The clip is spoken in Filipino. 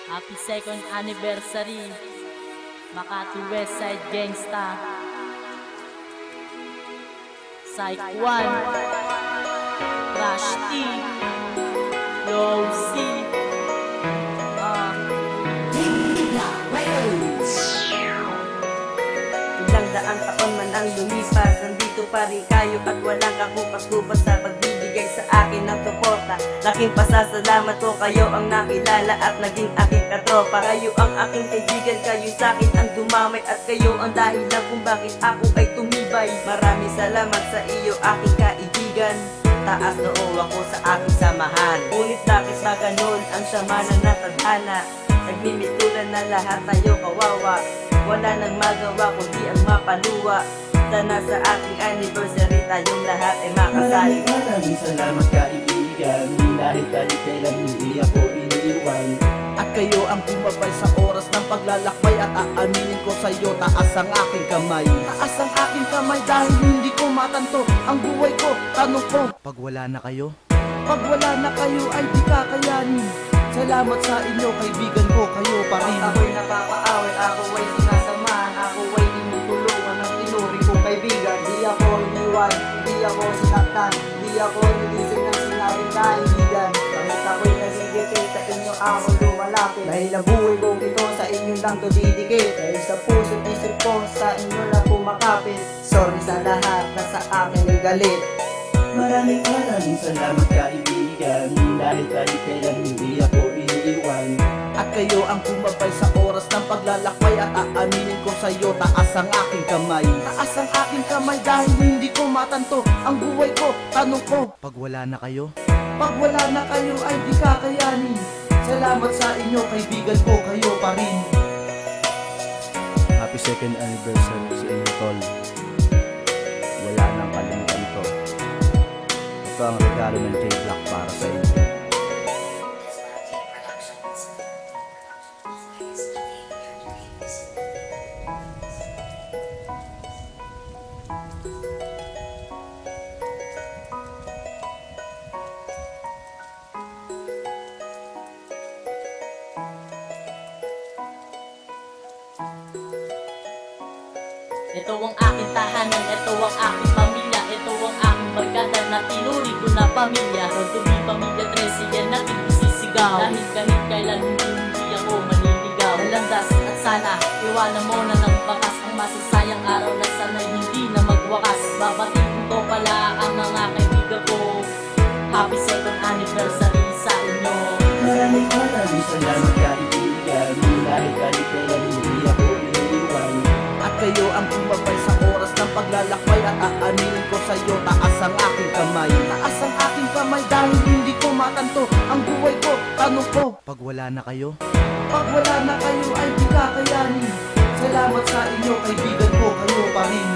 Happy second anniversary, Makati Westside Gangsta, Psych 1, Crash T, Low C, Ilang daang taon man ang lumipas, nandito pa rin kayo at walang kakupas-kupas sa pagbibigay sa akin ng suporta. Laking pasasalamat ko, kayo ang nakilala at naging aking katropa. Kayo ang aking kaibigan, kayo sa akin ang dumamay, at kayo ang dahilan kung bakit ako ay tumibay. Maraming salamat sa iyo aking kaibigan, taas noo ako sa aking samahan. Ngunit bakit ba ganun ang sama na natadhana? Nagmimitulan na lahat tayo kawawa, wala nang magawa kundi ang mapaluwa. Sana sa ating anniversary tayong lahat ay makasali. Maraming salamat kaibigan, dahil kahit kailan hindi ako iniiwan. At kayo ang bumabay sa oras ng paglalakbay, at aaminin ko sa iyo, taas ang aking kamay. Taas ang aking kamay dahil hindi ko matanto ang buhay ko. Tanong ko, pag wala na kayo? Pag wala na kayo ay di kakayanin. Salamat sa inyo kaibigan ko, kayo pa rin. Pag ako'y napapaaway, ako ay sinasamahan, ako ay tinutulungan ng tinuring kong kaibigan. Di ako iniwan, hindi ako sinaktan, di ako nilisig ng sinabing kaibigan. Kahit ako'y nagigipit, sa inyo ako lumalapit, dahil ang buhay kong ito sa inyo lang to didikit. Dahil sa puso't isip ko, sa inyo lang pumakapit. Sorry sa lahat na sa akin ay galit. Maraming salamat kaibigan, dahil kahit kailan hindi ako iniiwan. At kayo ang bumabay sa oras ng paglalakbay, at aaminin ko sa iyo, taas ang aking kamay. Taas ang aking kamay dahil hindi ko matanto ang buhay ko. Tanong ko, pag wala na kayo? Pag wala na kayo ay di kakayanin. Salamat sa inyo kaibigan ko, kayo pa rin. Happy second anniversary sa inyo, tol. Wala nang kalimutan to. Ito ang regalo ng J-Block para sa inyo. ito ang aking tahanan, ito ang aking pamilya, ito ang aking barkada na tinuri ko na pamilya. Kung tumi pamilya 13 yan natin isisigaw, dahil kahit kailan hindi ako maniligaw. Nalandas at sana iwanan mo na ng bakas ang masasayang araw na sana hindi na magwakas. Babatiin ko pala ang mga kaibigan ko, happy second anniversary sa inyo. Maraming salamat kaibigan, dahil kahit kailan hindi ako iniiwan. At kayo ang bumabay sa oras ng paglalakbay, at aaminin ko sa iyo, taas ang aking kamay. Taas ang aking kamay dahil hindi ko matanto ang buhay ko. Tanong ko, pag wala na kayo? Pag wala na kayo ay di kakayanin. Salamat sa inyo kaibigan ko, kayo pa rin.